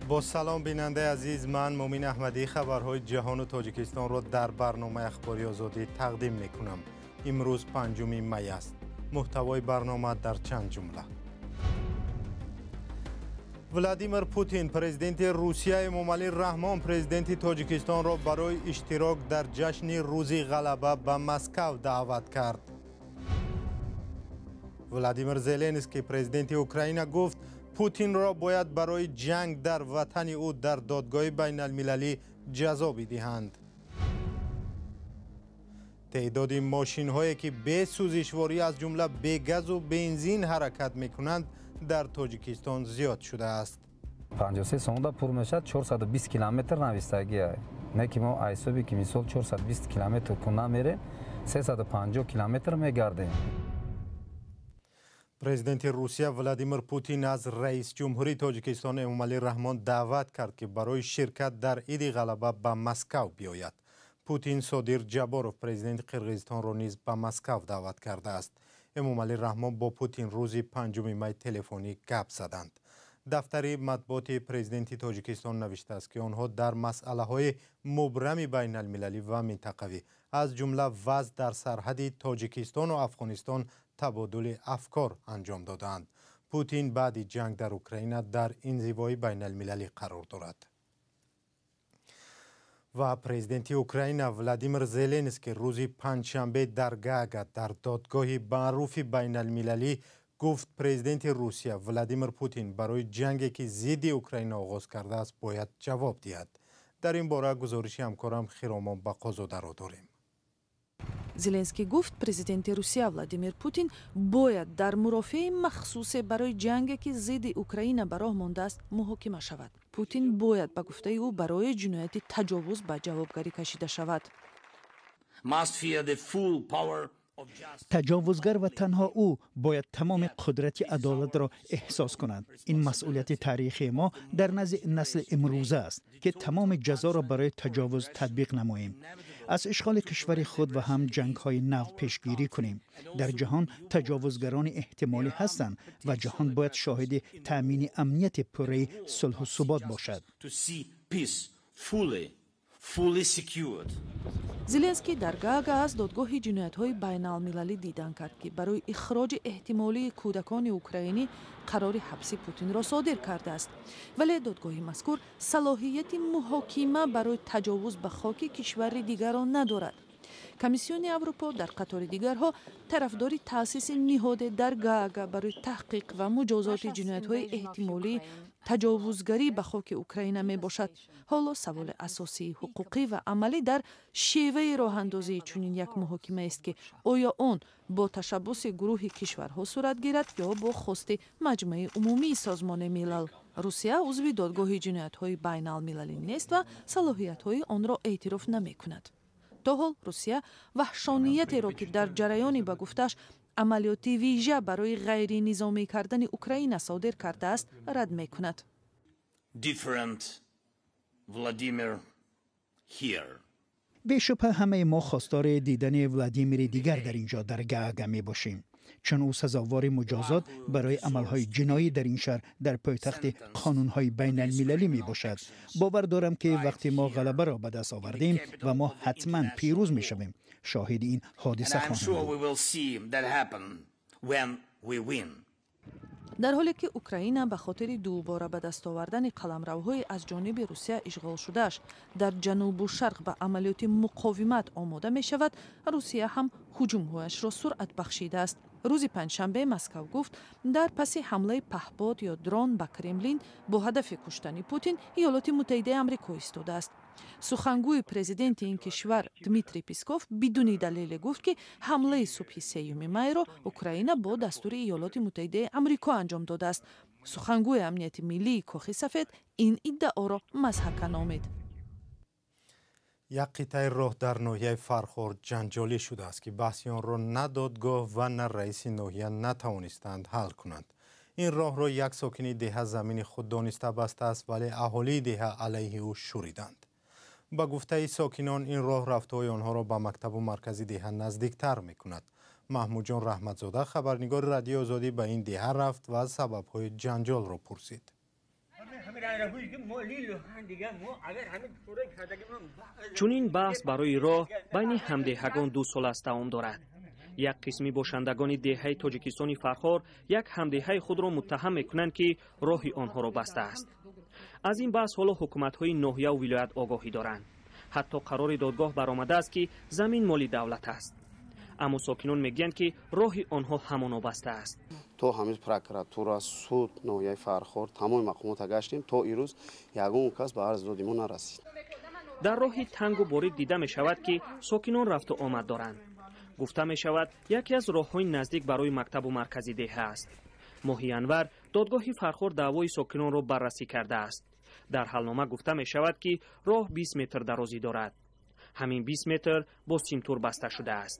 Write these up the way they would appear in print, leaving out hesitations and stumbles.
با سلام بیننده عزیز، من مومین احمدی خبرهای جهان و تاجیکستان را در برنامه اخباری آزادی تقدیم می کنم. امروز 5 می است. محتوای برنامه در چند جمله. ولادیمیر پوتین پرزیدنت روسیه امامعلی رحمان پرزیدنت تاجیکستان را برای اشتراک در جشن روز غلبه به مسکو دعوت کرد. ولادیمیر زلنسکی پرزیدنت اوکراین گفت پوتین را باید برای جنگ در وطن او در دادگاه بین المللی جزا بدهند. تعداد ماشین هایی که به سوزشواری از جمله به گاز و بنزین حرکت می کنند در تاجیکستان زیاد شده است. 53 سوندا پر میشد 420 کیلومتر نویستگی است. نه که ما ایسوبی که مثال 420 کیلومتر کنه میره 350 کیلومتر میگردیم. پرزیدنت روسیه ولادیمیر پوتین از رئیس جمهوری تاجیکستان امامعلی رحمان دعوت کرد که برای شرکت در عید غلبه به مسکو بیاید. پوتین صادر جباروف پرزیدنت قرقیزستان را نیز به مسکو دعوت کرده است. امامعلی رحمان با پوتین روز 5 می تلفنی گپ زدند. دفتر مطبوعات پرزیدنت تاجیکستان نوشته است که آنها در مسئله های مبرم بین المللی و منطقوی از جمله وضع در سرحد تاجیکستان و افغانستان تبادل افکار انجام دادند. پوتین بعد جنگ در اوکراین در انزوای بین المللی قرار دارد. و پرزیدنت اوکراین ولادیمیر زلنسکی روز پنجشنبه در گاگا در دادگاه معروف بین المللی گفت پرزیدنت روسیه ولادیمیر پوتین برای جنگی که ضد اوکراین آغاز کرده است باید جواب دهد. در این باره گزارش همکارم خیرامان بقازاده را داریم. زلنسکی گفت پرزیدنت روسیه ولادیمیر پوتین باید در مرافع مخصوص برای جنگی که ضد اوکراین به راه مانده است محاکمه شود. پوتین باید به گفته او برای جنایت تجاوز به جوابگری کشیده شود. تجاوزگر و تنها او باید تمام قدرت عدالت را احساس کنند. این مسئولیت تاریخی ما در نزد نسل امروزه است که تمام جزا را برای تجاوز تطبیق نماییم. از اشغال کشور خود و هم جنگ‌های نفت پیشگیری کنیم. در جهان تجاوزگران احتمالی هستند و جهان باید شاهد تأمین امنیت پره، صلح و ثبات باشد. زلنسکی در گاگا از دادگاه جنایت‌های بین‌المللی دیدن کرد که برای اخراج احتمالی کودکان اوکراینی قرار حبس پوتین را صادر کرده است. ولی دادگاه مذکور صلاحیت محاکمه برای تجاوز به خاک کشور دیگران ندارد. کمیسیون اروپا در قطار دیگرها طرفدار تأسیس نهاد در گاگا برای تحقیق و مجازات جنایت‌های احتمالی تجاوزگری به خاک اوکراین می باشد. حالا سوال اساسی حقوقی و عملی در شیوه راه اندازی چنین یک محاکمه است که آیا آن با تشبث گروه کشورها صورت گیرد یا با خواست مجمع عمومی سازمان ملل. روسیه عضو دادگاه جنایت‌های بین‌المللی نیست و صلاحیت‌های آن را اعتراف نمی‌کند. تا حال روسیه وحشانیتی را که در جریان به گفتش عملیات ویژه برای غیر نظامی کردن اوکراین صادر کرده است رد می کند. بی‌شبهه همه ما خواستار دیدن ولادیمیر دیگر در اینجا در گاگا می باشیم، چون او سزاوار مجازات برای عملهای جنایی در این شهر در پایتخت قانونهای بین المللی می باشد. باور دارم که وقتی ما غلبه را به دست آوردیم و ما حتما پیروز می شویم، شاهد این حادثه خواهیم بود. در حالی که اوکراین به خاطر دوباره به دست آوردن قلمروهای از جانب روسیه اشغال شدهش در جنوب و شرق به عملیات مقاومت آماده می شود، روسیه هم هجومهایش را سرعت بخشیده است. روز پنجشنبه مسکو گفت در پس حمله پهپاد یا درون به کرملین با هدف کشتن پوتین ایالات متحده آمریکا ایستاده است. سخنگوی پرزیدنت این کشور دمیتری پسکوف بدون دلیل گفت که حمله صبح 3 می را اوکراین با دستور ایالات متحده آمریکا انجام داده است. سخنگوی امنیت ملی کاخ سفید این ادعا را مضحک نامید. یک قطعه راه در ناحیه فرخار جنجالی شده است که بحث آن را نه دادگاه و نه رئیس ناحیه نتوانستند حل کنند. این راه را یک ساکن دهه زمین خود دانسته بسته است، ولی اهالی دهه علیه او شوریدند. با گفته ساکنان این راه رفته‌های آنها را به مکتب و مرکز دهه نزدیکتر می کند. محمود جان رحمتزاده خبرنگار رادیو آزادی به این دهه رفت و سبب‌های جنجال را پرسید. чунин баҳс барои роҳ байни ҳамдеҳагон 2 сол аст давом дорад. як қисми бошандагони деҳаи тоҷикистони фархор як ҳамдеҳаи худро муттаҳам мекунанд ки роҳи онҳоро бастааст. аз ин баҳс ҳоло ҳукуматҳои ноҳияу вилоят огоҳӣ доранд. ҳатто қарори додгоҳ баромадааст ки замин моли давлат аст. аммо сокинон мегӯянд ки роҳи онҳо ҳамоно баста аст. то ҳамиз прокуратура, суд, ноҳияи фархор тамоми мақомота гаштем, то ирӯз ягон кас ба арзи доди мо нарасид. дар роҳи тангу борид дида мешавад ки сокинон рафту омад доранд. гуфта мешавад яке аз роҳҳои наздик барои мактабу маркази деҳа аст. моҳи январ додгоҳи фархор даъвои сокинонро баррасӣ кардааст. дар ҳалнома гуфта мешавад ки роҳ 20 метр дарозӣ дорад. ҳамин 20 метр бо симтур баста шудааст.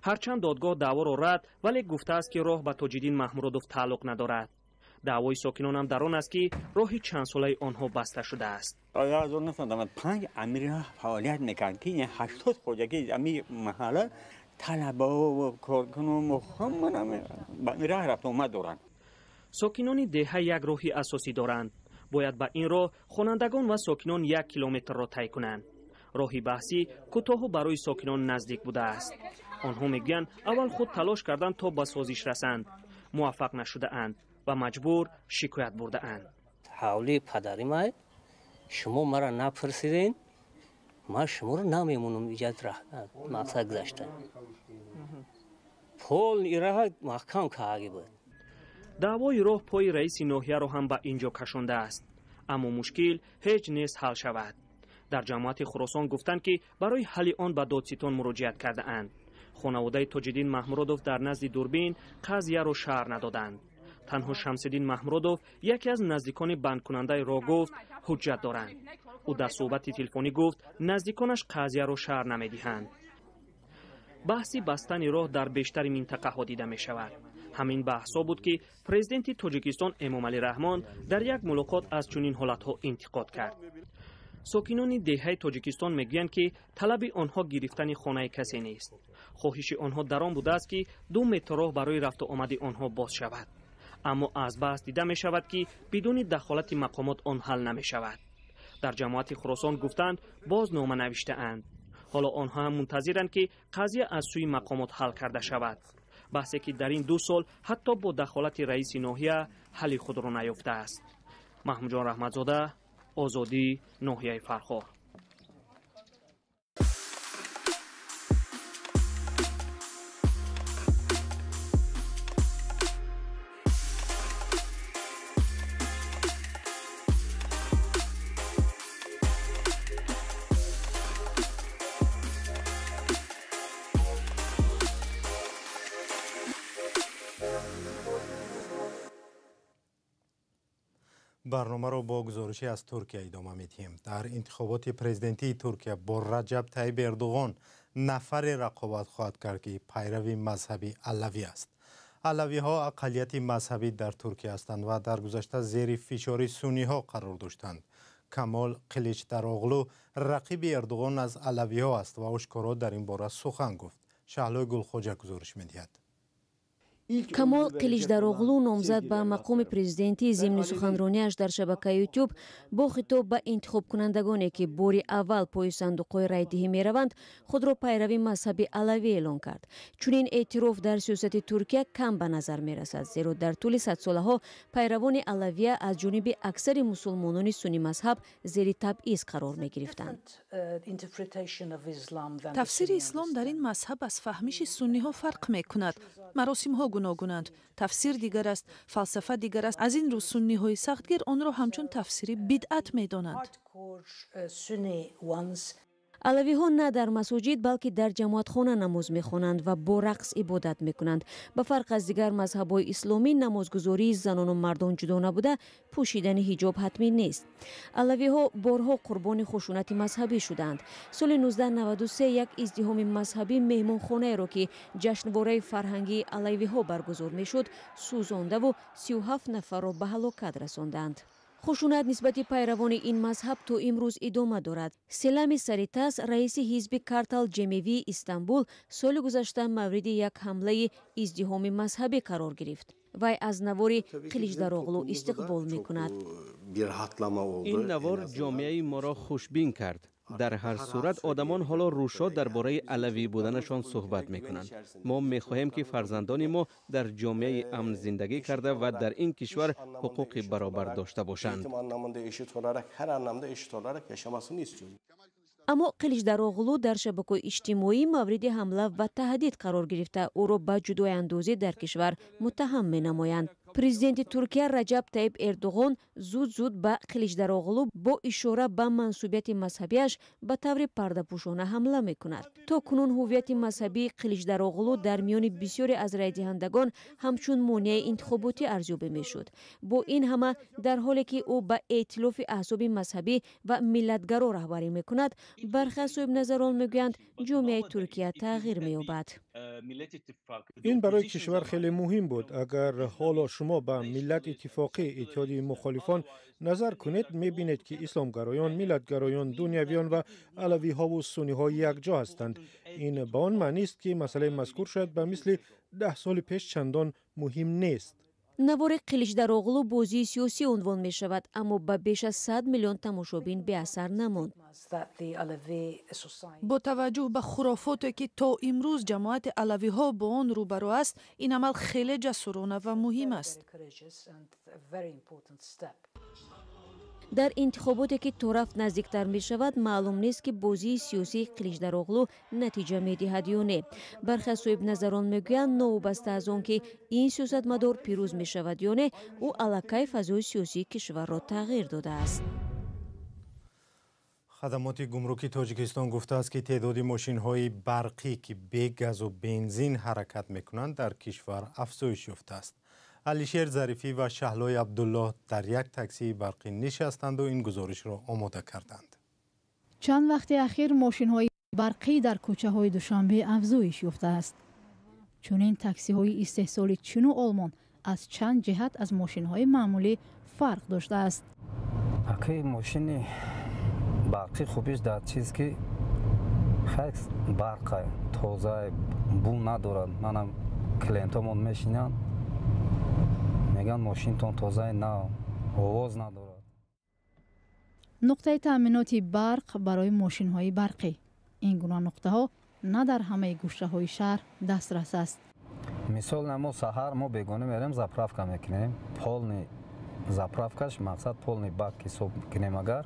ҳарчанд додгоҳ даъворо рад, вале гуфтааст ки роҳ ба Тоҷиддин Маҳмуродов тааллуқ надорад. даъвои сокинон ҳам дар он аст ки роҳи чандсолаи онҳо баста шудааст. آیا 1995 امیر فعالیت میکرد که 80 خودکی امی محله طلبه و کارکنان و همه راه رفت آمد دارند. ساکنان دهه یک راهی اساسی دارند. باید با این راه خوانندگان و ساکنان 1 کیلومتر را طی کنند. راهی بحثی کوتاه برای ساکنان نزدیک بوده است. آنها میگویند اول خود تلاش کردند تا به سازش رسند. موفق نشده اند و مجبور شکایت برده اند. حوالی پدریم شما مرا نپرسیدین، ما شما رو نمیمونم ایجاد راه مقصد گذاشتن. پول ایرها محکم کاری بود. دعوای راه پای رئیس ناحیه را هم به اینجا کشانده است. اما مشکل هیچ نیست حل شود. در جماعت خراسان گفتند که برای حل آن به دادستان مراجعت کرده اند. خانواده تاج‌الدین محمودوف در نزد دوربین قضیه را شرح ندادند. تنها شمس‌الدین محمودوف یکی از نزدیکان بندکننده را گفت حجت دارند. او در صحبت تلفنی گفت نزدیکانش قضیه را شرح نمی‌دهند. بحثی بستن راه در بیشتر منطقه ها دیده می شود. همین بحثا بود که پرزیدنت تاجیکستان امامعلی رحمان در یک ملاقات از چنین حالت‌ها انتقاد کرد. ساکنان دهه تاجیکستان میگویند که طلب آنها گرفتن خانه کسی نیست. خواهش آنها در آن بوده است که 2 متر راه برای رفت و آمد آنها باز شود. اما از بحث دیده می شود که بدون دخالت مقامات آن حل نمی شود. در جماعت خراسان گفتند باز نامه نوشته اند. حالا آنها هم منتظرند که قضیه از سوی مقامات حل کرده شود. بحثی که در این 2 سال حتی با دخالت رئیس ناحیه حل خود را نیافته است. محمود جان رحمتزاده، آزادی، ناحیه فرخار. برنامه را با گزارشی از ترکیه ادامه می‌دهیم. در انتخابات پرزیدنتی ترکیه با رجب طیب اردوغان نفر رقابت خواهد کرد که پیروی مذهبی علوی است. علوی ها اقلیت مذهبی در ترکیه هستند و در گذشته زیر فشار سنی ها قرار داشتند. کمال قلیچداروغلو رقیب اردوغان از علوی ها است و آشکارا در این باره سخن گفت. شهلا گلخوجه گزارش می‌دهد. камол қиличдароғлу номзад ба мақоми президентӣ зимни суханронияш дар шабакаи ютуб бо хитоб ба интихобкунандагоне ки бори аввал пои сандуқҳои райдиҳӣ мераванд худро пайрави мазҳаби алавӣ эълон кард. чунин эътироф дар сиёсати туркия кам ба назар мерасад, зеро дар тӯли садсолаҳо пайравони алавия аз ҷониби аксари мусулмонони сунни мазҳаб зери табъиз қарор мегирифтанд. тафсири ислом дар ин мазҳаб аз фаҳмиши сунниҳо фарқ мекунад. маросимҳо гуногунанд, тафсир дигар аст, фалсафа дигар аст. аз ин рӯ сунниҳои сахтгир онро ҳамчун тафсири бидъат медонанд. алавиҳо на дар масоҷид балки дар ҷамоатхона намоз мехонанд ва бо рақс ибодат мекунанд. ба фарқ аз дигар мазҳабҳои исломӣ намозгузории занону мардон ҷудо набуда пӯшидани ҳиҷоб ҳатмӣ нест. алавиҳо борҳо қурбони хушунати мазҳабӣ шуданд. соли 1993 як издиҳоми мазҳабӣ меҳмонхонаеро ки ҷашнвораи фарҳангии алавиҳо баргузор мешуд сӯзондаву 37 нафарро ба ҳалокат расонданд. хушунат нисбати пайравони ин мазҳаб то имрӯз идома дорад. селами саритас раиси ҳизби картал ҷемевии Истанбул соли гузашта мавриди як ҳамлаи издиҳоми мазҳабӣ қарор гирифт. вай аз навори қиличдароғлу истиқбол мекунад. این نوار جامعه ما را خوشبین کرد. در هر صورت آدمان حالا روشاد درباره علوی بودنشان صحبت میکنند. ما میخواهیم که فرزندان ما در جامعه امن زندگی کرده و در این کشور حقوق برابر داشته باشند. аммо қиличдароғлу дар шабакаҳои иҷтимоӣ мавриди ҳамла ва таҳдид қарор гирифта ӯро ба ҷудоиандозӣ дар кишвар муттаҳам менамоянд. президенти Туркия Раҷаб Таyyip Эрдоғон зуд ба қиличдароғлу бо ишора ба мансубияти мазҳабиаш ба таври пардапӯшона ҳамла мекунад. то кунун ҳуввияти мазҳабии қиличдароғлу дар миёни бисёре аз райдиҳандагон ҳамчун монеаи интихоботӣ арзёбӣ мешуд. бо ин ҳама дар ҳоле ки ӯ ба эътилофи аҳзоби мазҳабӣ ва миллатгаро раҳбарӣ мекунад, бархе аз соҳибназарон мегӯянд ҷомеаи Туркия тағйир меёбад. ин барои кишвар хеле муҳим буд. агар ҳоло шумо ба миллат иттифоқӣ иттиҳоди мухолифон назар кунед, мебинед ки исломгароён, миллатгароён, дунявиён ва алавиҳову сунниҳо якҷо ҳастанд. ин ба он маънист ки масъалаи мазкур шояд ба мисли 10 соли пеш чандон муҳим нест. навори қиличдароғлу бозии сиёсӣ унвон мешавад, аммо ба беш аз 100 миллион тамошобин беасар намонд. бо таваҷҷӯҳ ба хурофоте ки то имрӯз ҷамоати алавиҳо бо он рӯбаро аст, ин амал хеле ҷасурона ва муҳим аст. дар интихоботе ки то рафт наздиктар мешавад, маълум нест ки бозии сиёсии қиличдароғлу натиҷа медиҳад ё не. бархе аз соҳибназарон мегӯянд новобаста аз он ки ин сиёсатмадор пирӯз мешавад ё не, ӯ аллакай фазои сиёсии кишварро тағйир додааст. хадамоти гумрукии Тоҷикистон гуфтааст ки теъдоди мошинҳои барқӣ ки бе газу бензин ҳаракат мекунанд дар кишвар афзоиш ёфтааст. алишер Зарифӣ ва Шаҳлои Абдуллоҳ дар як таксии барқӣ нишастанду ин гузоришро омода карданд. чанд вақти ахир мошинҳои барқӣ дар кӯчаҳои Душанбе афзоиш ёфтааст. чунин таксиҳои истеҳсоли Чихну Олмон аз чанд ҷиҳат аз мошинҳои маъмулӣ фарқ доштааст. акай мошини барқӣ хубиш дар чиз ки хеле барқа тоза бу надорад. манам клиентомон мешинанд меган мошинтон тозаи на овоз надорад. нуқтаи таъминоти барқ барои мошинҳои барқӣ. ин гуна нуқтаҳо на дар ҳамаи гӯшаҳои шаҳр дастрас аст. мисол намо саҳар мо бегона мерем заправка мекунем. полни заправкаш мақсад полни бак ҳисоб кунем. агар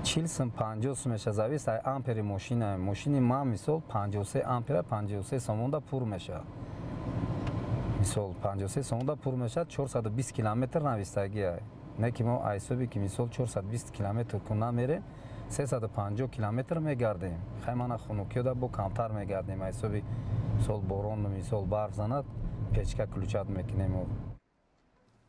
40 сум 50 сумеша завист ай ампери мошина. мошини ман мисол 53 ампера 53 сомонда пур мешавад. мисол 53 сомонда пур мешавад 420 километр навистагӣ ай. не ки мо айсоби ки мисол 420 километр кунда мерем 350 километр мегардем. хаймана хунукиёда бо камтар мегардем. айсоби мисол борон мисол барф занад печка ключат мекунем.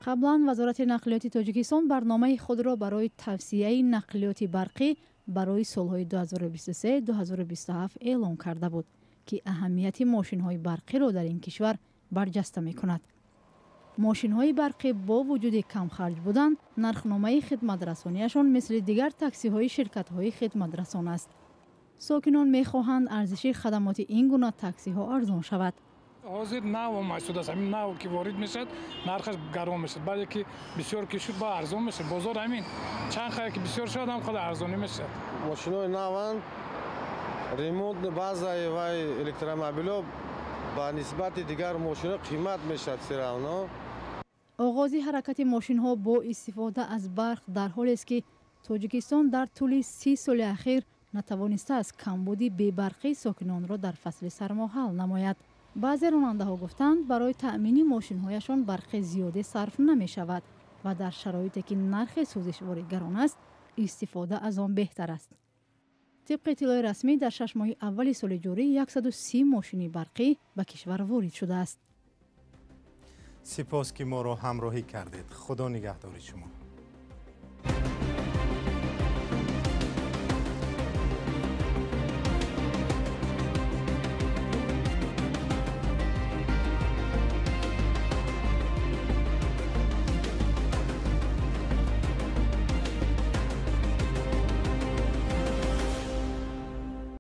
қаблан вазорати нақлиёти Тоҷикистон барномаи худро барои тавсияи нақлиёти барқӣ барои солҳои 2023-2027 эълон карда буд, ки аҳамияти мошинҳои барқиро дар ин кишвар барҷаста мекунад. мошинҳои барқӣ бо вуҷуди камхарҷ будан, нархномаи хидматрасонияшон мисли дигар таксиҳои ширкатҳои хидматрасон аст. сокинон мехоҳанд арзиши хадамоти ин гуна таксиҳо арзон шавад. ҳозир нав омад шудааст. ҳамин нав ки ворид мешавад нархаш гарон мешавад. баъде ки бисёр ки шуд ба арзон мешавад. бозор ҳамин чанд хай ки бисёр шавад ҳам қадар арзонӣ мешавад. мошинои наванд ремонт баъзаи вай электромобилҳо ба нисбати дигар мошино қимат мешавад сиравно. оғози ҳаракати мошинҳо бо истифода аз барқ дар ҳолест ки Тоҷикистон дар тӯли 30 соли ахир натавонистааст камбуди бебарқии сокинонро дар фасли сармо ҳал намояд. баъзе ронандаҳо гуфтанд барои таъмини мошинҳояшон барқи зиёде сарф намешавад ва дар шароите ки нархи сӯзишворӣ гарон аст, истифода аз он беҳтар аст. тибқи иттилои расмӣ дар 6 моҳи аввали соли ҷорӣ 130 мошини барқӣ ба кишвар ворид шудааст. сипос ки моро ҳамроҳӣ кардед. худо нигаҳдори шумо.